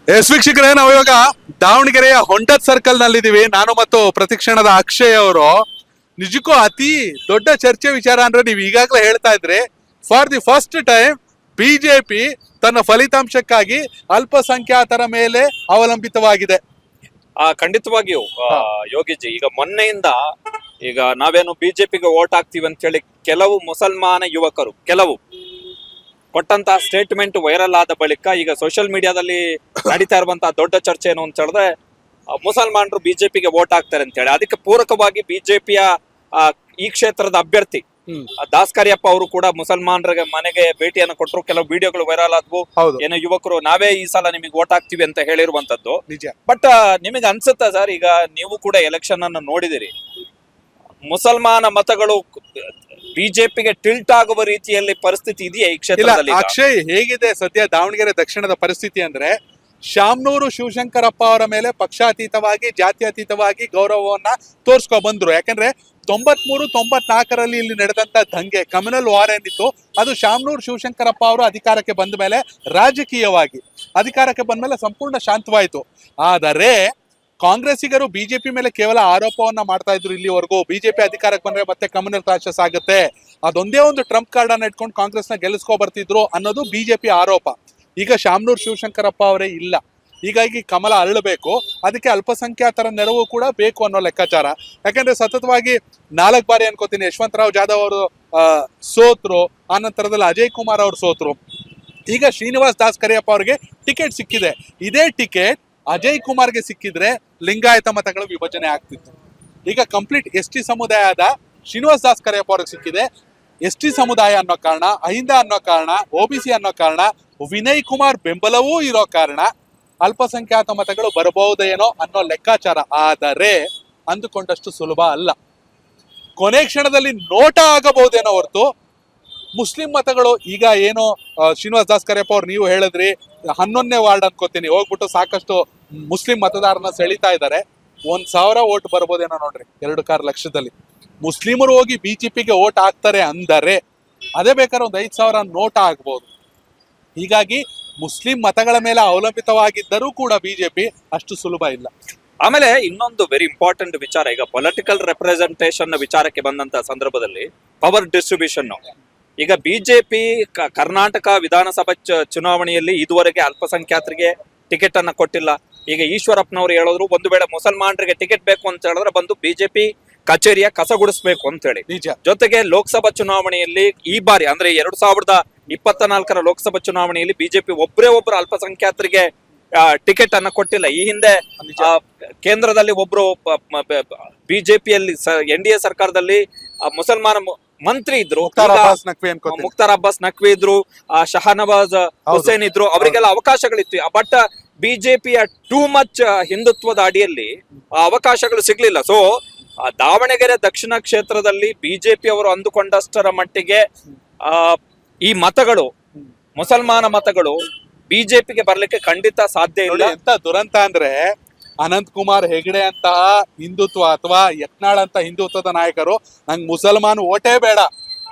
ವೀಕ್ಷಕರೇ, ನಾವು ಇವಾಗ ದಾವಣಗೆರೆಯ ಹೊಂಡದ್ ಸರ್ಕಲ್ ನಲ್ಲಿದ್ದೀವಿ. ನಾನು ಮತ್ತು ಪ್ರತಿಕ್ಷಣದ ಅಕ್ಷಯ್ ಅವರು. ನಿಜಕ್ಕೂ ಅತಿ ದೊಡ್ಡ ಚರ್ಚೆ ವಿಚಾರ ಅಂದ್ರೆ ನೀವು ಈಗಾಗಲೇ ಹೇಳ್ತಾ ಇದ್ರಿ, for the first time BJP ತನ್ನ ಫಲಿತಾಂಶಕ್ಕಾಗಿ ಅಲ್ಪಸಂಖ್ಯಾತರ ಮೇಲೆ ಅವಲಂಬಿತವಾಗಿದೆ. ಖಂಡಿತವಾಗಿಯೂ ಯೋಗಿಜಿ, ಈಗ ಮೊನ್ನೆಯಿಂದ ಈಗ ನಾವೇನು ಬಿಜೆಪಿಗೆ ವೋಟ್ ಹಾಕ್ತೀವಿ ಅಂತ ಹೇಳಿ ಕೆಲವು ಮುಸಲ್ಮಾನ ಯುವಕರು ಕೊಟ್ಟಂತಹ ಸ್ಟೇಟ್ಮೆಂಟ್ ವೈರಲ್ ಆದ ಬಳಿಕ ಈಗ ಸೋಷಿಯಲ್ ಮೀಡಿಯಾದಲ್ಲಿ ನಡೀತಾ ಇರುವಂತಹ ದೊಡ್ಡ ಚರ್ಚೆ ಏನು ಅಂತ ಹೇಳಿದ್ರೆ, ಮುಸಲ್ಮಾನರು ಬಿಜೆಪಿಗೆ ವೋಟ್ ಹಾಕ್ತಾರೆ ಅಂತ ಹೇಳಿ. ಅದಕ್ಕೆ ಪೂರಕವಾಗಿ ಬಿಜೆಪಿಯ ಈ ಕ್ಷೇತ್ರದ ಅಭ್ಯರ್ಥಿ ದಾಸ್ಕರಿಯಪ್ಪ ಅವರು ಕೂಡ ಮುಸಲ್ಮಾನರಿಗೆ ಮನೆಗೆ ಭೇಟಿಯನ್ನು ಕೊಟ್ಟರು. ಕೆಲವು ವಿಡಿಯೋಗಳು ವೈರಲ್ ಆದ್ವು. ಏನೋ ಯುವಕರು ನಾವೇ ಈ ಸಲ ನಿಮಗೆ ವೋಟ್ ಹಾಕ್ತಿವಿ ಅಂತ ಹೇಳಿರುವಂತದ್ದು. ಬಟ್ ನಿಮಗೆ ಅನ್ಸುತ್ತಾ ಸರ್, ಈಗ ನೀವು ಕೂಡ ಎಲೆಕ್ಷನ್ ಅನ್ನು ನೋಡಿದಿರಿ, ಮುಸಲ್ಮಾನ ಮತಗಳು ಬಿಜೆಪಿಗೆ ಟಿಲ್ಟ್ ಆಗುವ ರೀತಿಯಲ್ಲಿ ಪರಿಸ್ಥಿತಿ ಇದೆಯಾ ಈ ಕ್ಷೇತ್ರದಲ್ಲಿ? ಅಕ್ಷಯ್, ಹೇಗಿದೆ ಸದ್ಯ ದಾವಣಗೆರೆ ದಕ್ಷಿಣದ ಪರಿಸ್ಥಿತಿ ಅಂದ್ರೆ, ಶಾಮನೂರು ಶಿವಶಂಕರಪ್ಪ ಅವರ ಮೇಲೆ ಪಕ್ಷಾತೀತವಾಗಿ ಜಾತ್ಯತೀತವಾಗಿ ಗೌರವವನ್ನ ತೋರ್ಸ್ಕೊ ಬಂದ್ರು. ಯಾಕಂದ್ರೆ 93-94ರಲ್ಲಿ ಇಲ್ಲಿ ನಡೆದಂತ ದಂಗೆ, ಕಮ್ಯುನಲ್ ವಾರ್ ಏನಿತ್ತು, ಅದು ಶಾಮನೂರು ಶಿವಶಂಕರಪ್ಪ ಅವರು ಅಧಿಕಾರಕ್ಕೆ ಬಂದ ಮೇಲೆ ರಾಜಕೀಯವಾಗಿ ಅಧಿಕಾರಕ್ಕೆ ಬಂದ ಮೇಲೆ ಸಂಪೂರ್ಣ ಶಾಂತವಾಯಿತು. ಆದರೆ ಕಾಂಗ್ರೆಸ್ಸಿಗರು ಬಿಜೆಪಿ ಮೇಲೆ ಕೇವಲ ಆರೋಪವನ್ನ ಮಾಡ್ತಾ ಇದ್ರು ಇಲ್ಲಿವರೆಗೂ. ಬಿಜೆಪಿ ಅಧಿಕಾರಕ್ಕೆ ಬಂದ್ರೆ ಮತ್ತೆ ಕಮ್ಯುನಲ್ ಕ್ಲಾಶಸ್ ಆಗುತ್ತೆ, ಅದೊಂದೇ ಒಂದು ಟ್ರಂಪ್ ಕಾರ್ಡ್ ಅನ್ನ ಇಟ್ಕೊಂಡು ಕಾಂಗ್ರೆಸ್ನ ಗೆಲ್ಲಿಸ್ಕೊ ಬರ್ತಿದ್ರು ಅನ್ನೋದು ಬಿಜೆಪಿ ಆರೋಪ. ಈಗ ಶಾಮನೂರು ಶಿವಶಂಕರಪ್ಪ ಅವರೇ ಇಲ್ಲ, ಹೀಗಾಗಿ ಕಮಲ ಅರಳಬೇಕು, ಅದಕ್ಕೆ ಅಲ್ಪಸಂಖ್ಯಾತರ ನೆರವು ಕೂಡ ಬೇಕು ಅನ್ನೋ ಲೆಕ್ಕಾಚಾರ. ಯಾಕಂದ್ರೆ ಸತತವಾಗಿ 4 ಬಾರಿ ಅನ್ಕೋತೀನಿ ಯಶವಂತರಾವ್ ಜಾಧವ್ ಅವರು ಸೋತ್ರು, ಆ ನಂತರದಲ್ಲಿ ಅಜಯ್ ಕುಮಾರ್ ಅವರು ಸೋತ್ರು. ಈಗ ಶ್ರೀನಿವಾಸ್ ದಾಸ್ ಕರಿಯಪ್ಪ ಅವರಿಗೆ ಟಿಕೆಟ್ ಸಿಕ್ಕಿದೆ. ಇದೇ ಟಿಕೆಟ್ ಅಜಯ್ ಕುಮಾರ್ಗೆ ಸಿಕ್ಕಿದ್ರೆ ಲಿಂಗಾಯತ ಮತಗಳ ವಿಭಜನೆ ಆಗ್ತಿತ್ತು. ಈಗ ಕಂಪ್ಲೀಟ್ ಎಸ್.ಟಿ ಸಮುದಾಯದ ಶ್ರೀನಿವಾಸ್ ದಾಸ್ ಕರಿಯಪ್ಪ ಅವ್ರಿಗೆ ಸಿಕ್ಕಿದೆ. ಎಸ್.ಟಿ ಸಮುದಾಯ ಅನ್ನೋ ಕಾರಣ, ಅಹಿಂದ ಅನ್ನೋ ಕಾರಣ, ಒಬಿಸಿ ಅನ್ನೋ ಕಾರಣ, ವಿನಯ್ ಕುಮಾರ್ ಬೆಂಬಲವೂ ಇರೋ ಕಾರಣ ಅಲ್ಪಸಂಖ್ಯಾತ ಮತಗಳು ಬರಬಹುದೇನೋ ಅನ್ನೋ ಲೆಕ್ಕಾಚಾರ. ಆದರೆ ಅಂದುಕೊಂಡಷ್ಟು ಸುಲಭ ಅಲ್ಲ. ಕೊನೆ ಕ್ಷಣದಲ್ಲಿ ನೋಟ ಆಗಬಹುದೇನೋ ಹೊರತು ಮುಸ್ಲಿಂ ಮತಗಳು ಈಗ ಏನು ಶ್ರೀನಿವಾಸ್ ದಾಸ್ ಕರಿಯಪ್ಪ ಅವ್ರು ನೀವು ಹೇಳಿದ್ರಿ 11ನೇ ವಾರ್ಡ್ ಅನ್ಕೋತೀನಿ ಹೋಗ್ಬಿಟ್ಟು ಸಾಕಷ್ಟು ಮುಸ್ಲಿಂ ಮತದಾರನ ಸೆಳೀತಾ ಇದ್ದಾರೆ. 1,000 ಓಟ್ ಬರ್ಬೋದೇನೋ ನೋಡ್ರಿ, 2 ಲಕ್ಷದಲ್ಲಿ ಮುಸ್ಲಿಮರು ಹೋಗಿ ಬಿಜೆಪಿಗೆ ಓಟ್ ಹಾಕ್ತಾರೆ ಅಂದರೆ ಅದೇ ಬೇಕಾದ್ರೆ 5,000 ನೋಟ ಆಗ್ಬೋದು. ಹೀಗಾಗಿ ಮುಸ್ಲಿಂ ಮತಗಳ ಮೇಲೆ ಅವಲಂಬಿತವಾಗಿದ್ದರೂ ಕೂಡ ಬಿಜೆಪಿ ಅಷ್ಟು ಸುಲಭ ಇಲ್ಲ. ಆಮೇಲೆ ಇನ್ನೊಂದು ವೆರಿ ಇಂಪಾರ್ಟೆಂಟ್ ವಿಚಾರ, ಈಗ ಪೊಲಿಟಿಕಲ್ ರೆಪ್ರೆಸೆಂಟೇಷನ್ ವಿಚಾರಕ್ಕೆ ಬಂದಂತ ಸಂದರ್ಭದಲ್ಲಿ ಪವರ್ ಡಿಸ್ಟ್ರಿಬ್ಯೂಷನ್, ಈಗ ಬಿಜೆಪಿ ಕರ್ನಾಟಕ ವಿಧಾನಸಭಾ ಚುನಾವಣೆಯಲ್ಲಿ ಇದುವರೆಗೆ ಅಲ್ಪಸಂಖ್ಯಾತರಿಗೆ ಟಿಕೆಟ್ ಅನ್ನ ಕೊಟ್ಟಿಲ್ಲ. ಈಗ ಈಶ್ವರಪ್ಪನವರು ಹೇಳಿದ್ರು, ಒಂದು ವೇಳೆ ಮುಸಲ್ಮಾನರಿಗೆ ಟಿಕೆಟ್ ಬೇಕು ಅಂತ ಹೇಳಿದ್ರೆ ಬಂದು ಬಿಜೆಪಿ ಕಚೇರಿಯ ಕಸಗುಡಿಸ್ಬೇಕು ಅಂತ ಹೇಳಿ. ಜೊತೆಗೆ ಲೋಕಸಭಾ ಚುನಾವಣೆಯಲ್ಲಿ ಈ ಬಾರಿ ಅಂದ್ರೆ 2024ರ ಲೋಕಸಭಾ ಚುನಾವಣೆಯಲ್ಲಿ ಬಿಜೆಪಿ ಒಬ್ರು ಅಲ್ಪಸಂಖ್ಯಾತರಿಗೆ ಟಿಕೆಟ್ ಅನ್ನ ಕೊಟ್ಟಿಲ್ಲ. ಈ ಹಿಂದೆ ಕೇಂದ್ರದಲ್ಲಿ ಒಬ್ರು ಬಿಜೆಪಿಯಲ್ಲಿ NDA ಸರ್ಕಾರದಲ್ಲಿ ಮುಸಲ್ಮಾನ ಮಂತ್ರಿ ಇದ್ರು, ಮುಖ್ತಾರ್ ಅಬ್ಬಾಸ್ ನಖ್ವಿ ಇದ್ರು, ಶಹನವಾಜ್ ಹುಸೇನ್ ಇದ್ರು, ಅವರಿಗೆಲ್ಲ ಅವಕಾಶಗಳಿತ್ತು. ಬಟ್ ಬಿಜೆಪಿಯ ಟೂ ಮಚ್ ಹಿಂದುತ್ವದ ಅಡಿಯಲ್ಲಿ ಅವಕಾಶಗಳು ಸಿಗ್ಲಿಲ್ಲ. ಸೊ ದಾವಣಗೆರೆ ದಕ್ಷಿಣ ಕ್ಷೇತ್ರದಲ್ಲಿ ಬಿಜೆಪಿ ಅವರು ಅಂದುಕೊಂಡಷ್ಟರ ಮಟ್ಟಿಗೆ ಈ ಮತಗಳು, ಮುಸಲ್ಮಾನ ಮತಗಳು ಬಿಜೆಪಿಗೆ ಬರ್ಲಿಕ್ಕೆ ಖಂಡಿತ ಸಾಧ್ಯ ಇಲ್ಲ. ಎಂತ ದುರಂತ ಅಂದ್ರೆ, ಅನಂತ್ ಕುಮಾರ್ ಹೆಗಡೆ ಅಂತಹ ಹಿಂದುತ್ವ ಅಥವಾ ಯತ್ನಾಳ್ ಅಂತ ಹಿಂದುತ್ವದ ನಾಯಕರು ನಂಗೆ ಮುಸಲ್ಮಾನ್ ಓಟೇ ಬೇಡ,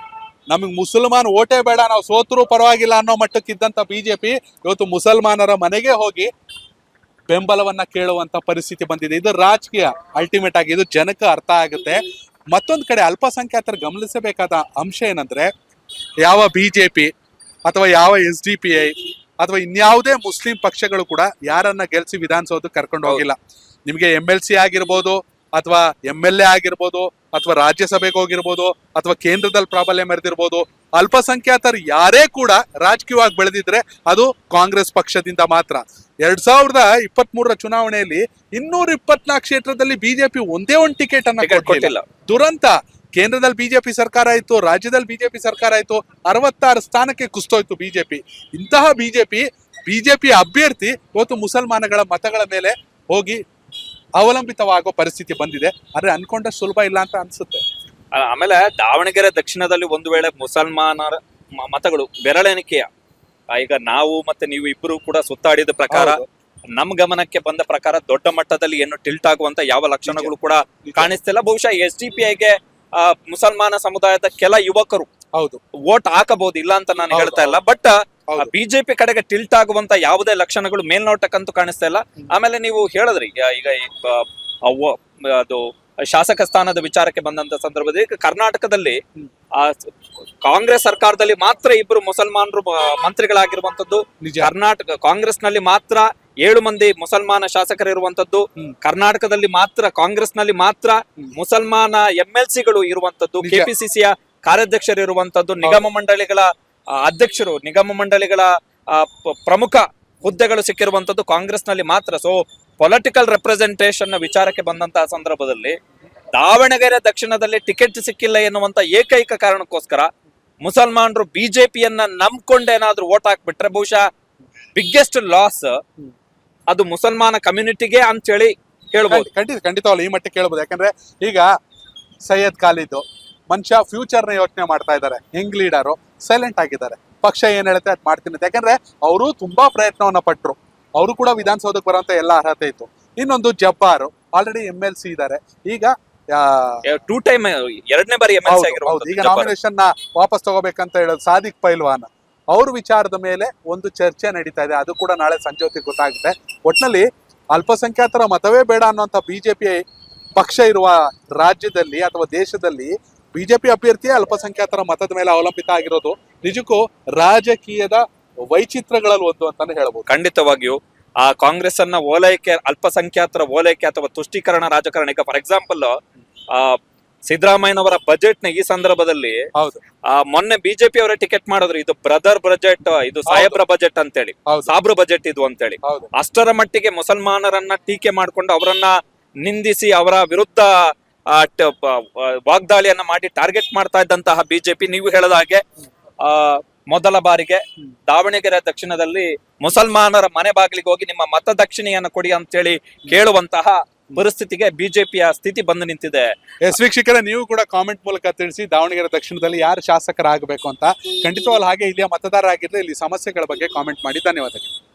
ನಮಗ್ ಮುಸಲ್ಮಾನ್ ಓಟೇ ಬೇಡ, ನಾವು ಸೋತರೂ ಪರವಾಗಿಲ್ಲ ಅನ್ನೋ ಮಟ್ಟಕ್ಕಿದ್ದಂತ ಬಿಜೆಪಿ ಇವತ್ತು ಮುಸಲ್ಮಾನರ ಮನೆಗೆ ಹೋಗಿ ಬೆಂಬಲವನ್ನ ಕೇಳುವಂತ ಪರಿಸ್ಥಿತಿ ಬಂದಿದೆ. ಇದು ರಾಜಕೀಯ, ಅಲ್ಟಿಮೇಟ್ ಆಗಿ ಇದು ಜನಕ್ಕೆ ಅರ್ಥ ಆಗುತ್ತೆ. ಮತ್ತೊಂದು ಕಡೆ ಅಲ್ಪಸಂಖ್ಯಾತರು ಗಮನಿಸಬೇಕಾದ ಅಂಶ ಏನಂದ್ರೆ, ಯಾವ ಬಿಜೆಪಿ ಅಥವಾ ಯಾವ SDPI ಅಥವಾ ಇನ್ಯಾವುದೇ ಮುಸ್ಲಿಂ ಪಕ್ಷಗಳು ಕೂಡ ಯಾರನ್ನ ಗೆಲ್ಸಿ ವಿಧಾನಸೌಧ ಕರ್ಕೊಂಡು ಹೋಗಿಲ್ಲ. ನಿಮ್ಗೆ MLC ಆಗಿರ್ಬೋದು ಅಥವಾ MLA ಆಗಿರ್ಬೋದು ಅಥವಾ ರಾಜ್ಯಸಭೆಗೆ ಹೋಗಿರ್ಬೋದು ಅಥವಾ ಕೇಂದ್ರದಲ್ಲಿ ಪ್ರಾಬಲ್ಯ ಮೆರೆದಿರ್ಬೋದು, ಅಲ್ಪಸಂಖ್ಯಾತರು ಯಾರೇ ಕೂಡ ರಾಜಕೀಯವಾಗಿ ಬೆಳೆದಿದ್ರೆ ಅದು ಕಾಂಗ್ರೆಸ್ ಪಕ್ಷದಿಂದ ಮಾತ್ರ. 2023ರ ಚುನಾವಣೆಯಲ್ಲಿ 224 ಕ್ಷೇತ್ರದಲ್ಲಿ ಬಿಜೆಪಿ ಒಂದೇ ಒಂದು ಟಿಕೆಟ್ ಅನ್ನ ಕೊಟ್ಟಿಲ್ಲ. ದುರಂತ. ಕೇಂದ್ರದಲ್ಲಿ ಬಿಜೆಪಿ ಸರ್ಕಾರ ಆಯ್ತು, ರಾಜ್ಯದಲ್ಲಿ ಬಿಜೆಪಿ ಸರ್ಕಾರ ಆಯ್ತು, 66 ಸ್ಥಾನಕ್ಕೆ ಕುಸ್ತೋಯ್ತು ಬಿಜೆಪಿ. ಇಂತಹ ಬಿಜೆಪಿ ಅಭ್ಯರ್ಥಿ ಇವತ್ತು ಮುಸಲ್ಮಾನಗಳ ಮತಗಳ ಮೇಲೆ ಹೋಗಿ ಅವಲಂಬಿತವಾಗೋ ಪರಿಸ್ಥಿತಿ ಬಂದಿದೆ. ಆದ್ರೆ ಅನ್ಕೊಂಡ ಸುಲಭ ಇಲ್ಲ ಅಂತ ಅನ್ಸುತ್ತೆ. ಆಮೇಲೆ ದಾವಣಗೆರೆ ದಕ್ಷಿಣದಲ್ಲಿ ಒಂದು ವೇಳೆ ಮುಸಲ್ಮಾನರ ಮತಗಳು ಬೆರಳೆಣಿಕೆಯ, ಈಗ ನಾವು ಮತ್ತೆ ನೀವು ಇಬ್ಬರು ಕೂಡ ಸುತ್ತಾಡಿದ ಪ್ರಕಾರ, ನಮ್ ಗಮನಕ್ಕೆ ಬಂದ ಪ್ರಕಾರ ದೊಡ್ಡ ಮಟ್ಟದಲ್ಲಿ ಏನು ಟಿಲ್ಟ್ ಆಗುವಂತ ಯಾವ ಲಕ್ಷಣಗಳು ಕೂಡ ಕಾಣಿಸ್ತಿಲ್ಲ. ಬಹುಶಃ SDPIಗೆ ಮುಸಲ್ಮಾನ ಸಮುದಾಯದ ಕೆಲ ಯುವಕರು ವೋಟ್ ಹಾಕಬಹುದು, ಇಲ್ಲ ಅಂತ ನಾನು ಹೇಳ್ತಾ ಇಲ್ಲ. ಬಟ್ ಹೌದು. ಬಿಜೆಪಿ ಕಡೆಗೆ ಟಿಲ್ಟ್ ಆಗುವಂತ ಯಾವುದೇ ಲಕ್ಷಣಗಳು ಮೇಲ್ನೋಟಕ್ಕಂತೂ ಕಾಣಿಸ್ತಾ ಇಲ್ಲ. ಆಮೇಲೆ ನೀವು ಹೇಳಿದ್ರಿ ಈಗ ಅದು ಶಾಸಕ ಸ್ಥಾನದ ವಿಚಾರಕ್ಕೆ ಬಂದಂತ ಸಂದರ್ಭದಲ್ಲಿ ಈಗ ಕರ್ನಾಟಕದಲ್ಲಿ ಆ ಕಾಂಗ್ರೆಸ್ ಸರ್ಕಾರದಲ್ಲಿ ಮಾತ್ರ ಇಬ್ಬರು ಮುಸಲ್ಮಾನರು ಮಂತ್ರಿಗಳಾಗಿರುವಂತದ್ದು. ನಿಜ. ಕರ್ನಾಟಕ ಕಾಂಗ್ರೆಸ್ ನಲ್ಲಿ ಮಾತ್ರ 7 ಮಂದಿ ಮುಸಲ್ಮಾನ ಶಾಸಕರಿರುವಂತದ್ದು. ಕರ್ನಾಟಕದಲ್ಲಿ ಮಾತ್ರ ಕಾಂಗ್ರೆಸ್ ನಲ್ಲಿ ಮಾತ್ರ ಮುಸಲ್ಮಾನ MLC ಗಳು ಇರುವಂತದ್ದು. ನಿಜ. ಕೆಪಿಸಿಸಿಯ ಕಾರ್ಯಾಧ್ಯಕ್ಷರು ಇರುವಂತದ್ದು. ನಿಗಮ ಮಂಡಳಿಗಳ ಅಧ್ಯಕ್ಷರು, ನಿಗಮ ಮಂಡಳಿಗಳ ಪ್ರಮುಖ ಹುದ್ದೆಗಳು ಸಿಕ್ಕಿರುವಂತದ್ದು ಕಾಂಗ್ರೆಸ್ ನಲ್ಲಿ ಮಾತ್ರ. ಸೊ ಪೊಲಿಟಿಕಲ್ ರೆಪ್ರೆಸೆಂಟೇಷನ್ ವಿಚಾರಕ್ಕೆ ಬಂದಂತಹ ಸಂದರ್ಭದಲ್ಲಿ ದಾವಣಗೆರೆ ದಕ್ಷಿಣದಲ್ಲಿ ಟಿಕೆಟ್ ಸಿಕ್ಕಿಲ್ಲ ಎನ್ನುವಂತ ಏಕೈಕ ಕಾರಣಕ್ಕೋಸ್ಕರ ಮುಸಲ್ಮಾನರು ಬಿಜೆಪಿಯನ್ನ ನಂಬ್ಕೊಂಡೇನಾದ್ರೂ ವೋಟ್ ಹಾಕ್ಬಿಟ್ರೆ ಬಹುಶಃ ಬಿಗ್ಗೆಸ್ಟ್ ಲಾಸ್ ಅದು ಮುಸಲ್ಮಾನ ಕಮ್ಯುನಿಟಿಗೆ ಅಂತೇಳಿ ಹೇಳ್ಬೋದು. ಖಂಡಿತವಾಗ್ಲು ಈ ಮಟ್ಟಿಗೆ ಕೇಳ್ಬೋದು. ಯಾಕಂದ್ರೆ ಈಗ ಸೈಯದ್ ಖಾಲಿದ್ ಮನುಷ್ಯ ಫ್ಯೂಚರ್ ನ ಯೋಚನೆ ಮಾಡ್ತಾ ಇದ್ದಾರೆ. ಯಂಗ್ ಲೀಡರು ಸೈಲೆಂಟ್ ಆಗಿದ್ದಾರೆ. ಪಕ್ಷ ಏನ್ ಹೇಳುತ್ತೆ ಅದ್ ಮಾಡ್ತೀನಿ ಅಂತ. ಯಾಕಂದ್ರೆ ಅವರು ತುಂಬಾ ಪ್ರಯತ್ನವನ್ನ ಪಟ್ರು. ಅವರು ಕೂಡ ವಿಧಾನಸೌಧಕ್ಕೆ ಬರುವಂತ ಎಲ್ಲ ಅರ್ಹತೆ ಇತ್ತು. ಇನ್ನೊಂದು ಜಬ್ಬಾರು ಆಲ್ರೆಡಿ MLC ಇದ್ದಾರೆ. ಈಗ 2 ಟೈಮ್ 2ನೇ ಬಾರಿ MLC ಹೌದು, ಆಗಿರುವಂತದ್ದು ಈಗ ಜಬ್ಬಾರ್. ನಾಮಿನೇಷನ್ ನ ವಾಪಸ್ ತಗೋಬೇಕಂತ ಹೇಳೋದು ಸಾದಿಕ್ ಪೈಲ್ವಾನ್ ಅವ್ರ ವಿಚಾರದ ಮೇಲೆ ಒಂದು ಚರ್ಚೆ ನಡೀತಾ ಇದೆ. ಅದು ಕೂಡ ನಾಳೆ ಸಂಜೆ ಹೊತ್ತಿಗೆ ಗೊತ್ತಾಗುತ್ತೆ. ಒಟ್ನಲ್ಲಿ ಅಲ್ಪಸಂಖ್ಯಾತರ ಮತವೇ ಬೇಡ ಅನ್ನುವಂತ ಬಿಜೆಪಿ ಪಕ್ಷ ಇರುವ ರಾಜ್ಯದಲ್ಲಿ ಅಥವಾ ದೇಶದಲ್ಲಿ ಬಿಜೆಪಿ ಅಭ್ಯರ್ಥಿಯೇ ಅಲ್ಪಸಂಖ್ಯಾತರ ಮತದ ಮೇಲೆ ಅವಲಂಬಿತ ಆಗಿರೋದು ನಿಜಕ್ಕೂ ರಾಜಕೀಯದ ವೈಚಿತ್ರಗಳಲ್ಲಿ ಒಂದು ಅಂತಾನೆ ಹೇಳ್ಬೋದು. ಖಂಡಿತವಾಗಿಯೂ ಆ ಕಾಂಗ್ರೆಸ್ ಅನ್ನ ಓಲೈಕೆ, ಅಲ್ಪಸಂಖ್ಯಾತರ ಓಲೈಕೆ ಅಥವಾ ತುಷ್ಟೀಕರಣ ರಾಜಕಾರಣ. ಈಗ ಫಾರ್ ಎಕ್ಸಾಂಪಲ್ ಸಿದ್ದರಾಮಯ್ಯನವರ ಬಜೆಟ್ ನ ಈ ಸಂದರ್ಭದಲ್ಲಿ ಹೌದು, ಮೊನ್ನೆ ಬಿಜೆಪಿ ಅವರೇ ಟಿಕೆಟ್ ಮಾಡಿದ್ರು, ಇದು ಬ್ರದರ್ ಬಜೆಟ್, ಇದು ಸಾಹೇಬ್ರ ಬಜೆಟ್ ಅಂತೇಳಿ, ಹೌದು. ಸಾಬ್ರ ಬಜೆಟ್ ಇದು ಅಂತೇಳಿ. ಹೌದು. ಅಷ್ಟರ ಮಟ್ಟಿಗೆ ಮುಸಲ್ಮಾನರನ್ನ ಟೀಕೆ ಮಾಡಿಕೊಂಡು ಅವರನ್ನ ನಿಂದಿಸಿ ಅವರ ವಿರುದ್ಧ ವಾಗ್ದಾಳಿಯನ್ನ ಮಾಡಿ ಟಾರ್ಗೆಟ್ ಮಾಡ್ತಾ ಇದ್ದಂತಹ ಬಿಜೆಪಿ ನೀವು ಹೇಳದ ಹಾಗೆ ಮೊದಲ ಬಾರಿಗೆ ದಾವಣಗೆರೆ ದಕ್ಷಿಣದಲ್ಲಿ ಮುಸಲ್ಮಾನರ ಮನೆ ಬಾಗಿಲಿಗೆ ಹೋಗಿ ನಿಮ್ಮ ಮತ ದಕ್ಷಿಣೆಯನ್ನು ಕೊಡಿ ಅಂತೇಳಿ ಕೇಳುವಂತಹ ಪರಿಸ್ಥಿತಿಗೆ ಬಿಜೆಪಿಯ ಸ್ಥಿತಿ ಬಂದು ನಿಂತಿದೆ. ವೀಕ್ಷಕರೇ, ನೀವು ಕೂಡ ಕಾಮೆಂಟ್ ಮೂಲಕ ತಿಳಿಸಿ ದಾವಣಗೆರೆ ದಕ್ಷಿಣದಲ್ಲಿ ಯಾರು ಶಾಸಕರಾಗಬೇಕು ಅಂತ. ಖಂಡಿತವಾಗ್ಲೂ ಹಾಗೆ ಇಲ್ಲಿಯ ಮತದಾರರಾಗಿದ್ರೆ ಇಲ್ಲಿ ಸಮಸ್ಯೆಗಳ ಬಗ್ಗೆ ಕಾಮೆಂಟ್ ಮಾಡಿ. ಧನ್ಯವಾದಗಳು.